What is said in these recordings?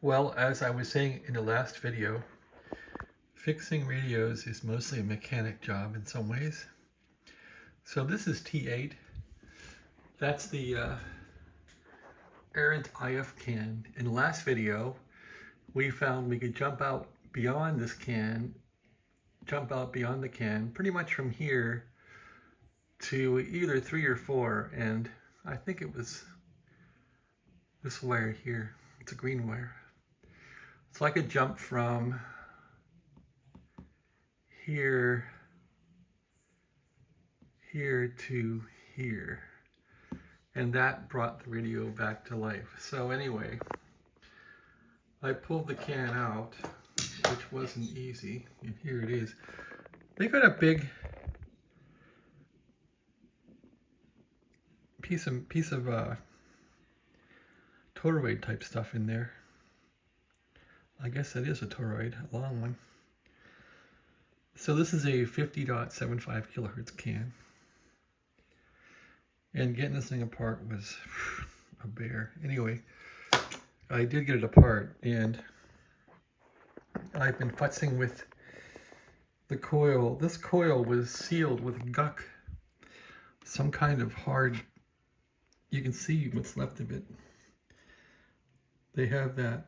Well, as I was saying in the last video, fixing radios is mostly a mechanic job in some ways. So this is T8. That's the errant IF can. In the last video, we found we could jump out beyond this can, jump out beyond the can, pretty much from here to either 3 or 4, and I think it was this wire here. It's a green wire. So I could jump from here to here, and that brought the radio back to life. So anyway, I pulled the can out, which wasn't easy, and here it is. They got a big piece of toroid type stuff in there. I guess that is a toroid, a long one. So this is a 50.75 kilohertz can. And getting this thing apart was a bear. Anyway, I did get it apart, and I've been futzing with the coil. This coil was sealed with guck, some kind of hard, you can see what's left of it. They have that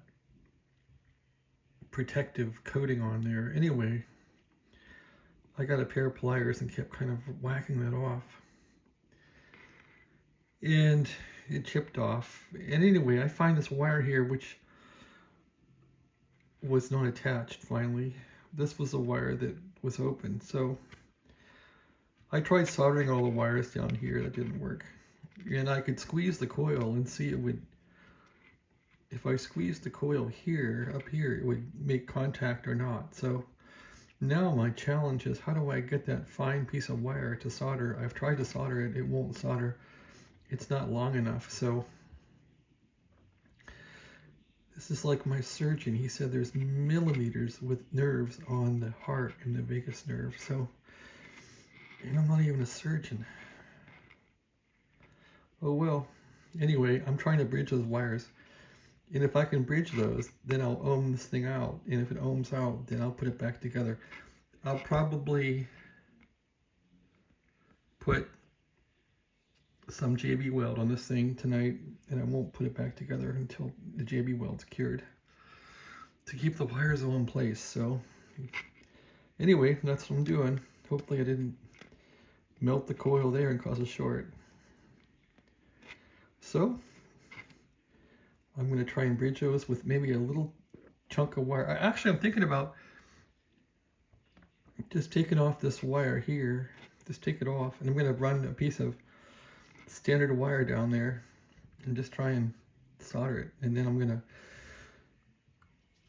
protective coating on there. Anyway, I got a pair of pliers and kept kind of whacking that off, and it chipped off. And anyway, I find this wire here which was not attached. Finally, this was a wire that was open, so I tried soldering all the wires down here. That didn't work, and I could squeeze the coil and see it would, if I squeezed the coil here, up here, it would make contact or not. So now my challenge is, how do I get that fine piece of wire to solder? I've tried to solder it, it won't solder. It's not long enough. So this is like my surgeon. He said there's millimeters with nerves on the heart and the vagus nerve. So, and I'm not even a surgeon. Oh well. Anyway, I'm trying to bridge those wires. And if I can bridge those, then I'll ohm this thing out. And if it ohms out, then I'll put it back together. I'll probably put some JB weld on this thing tonight, and I won't put it back together until the JB weld's cured, to keep the wires all in place. So anyway, that's what I'm doing. Hopefully I didn't melt the coil there and cause a short. So I'm going to try and bridge those with maybe a little chunk of wire. Actually, I'm thinking about just taking off this wire here. Just take it off, and I'm going to run a piece of standard wire down there and just try and solder it. And then I'm going to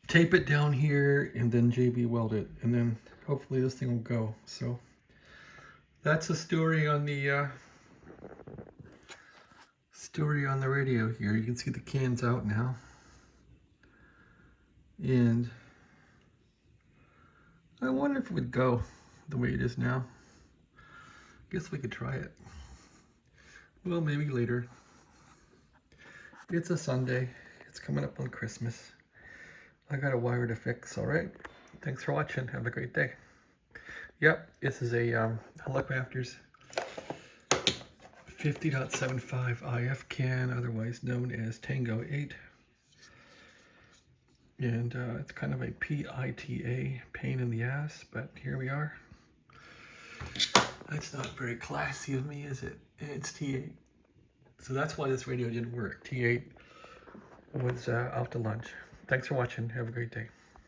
tape it down here and then JB weld it. And then hopefully this thing will go. So that's the story on the radio here. You can see the can's out now, and I wonder if it would go the way it is now. Guess we could try it. Well, maybe later. It's a Sunday. It's coming up on Christmas. I got a wire to fix. All right, thanks for watching. Have a great day. Yep, this is a Hallicrafters 50.75 IF can, otherwise known as Tango 8. And it's kind of a PITA, pain in the ass, but here we are. That's not very classy of me, is it? It's T8. So that's why this radio didn't work. T8 was out to lunch. Thanks for watching. Have a great day.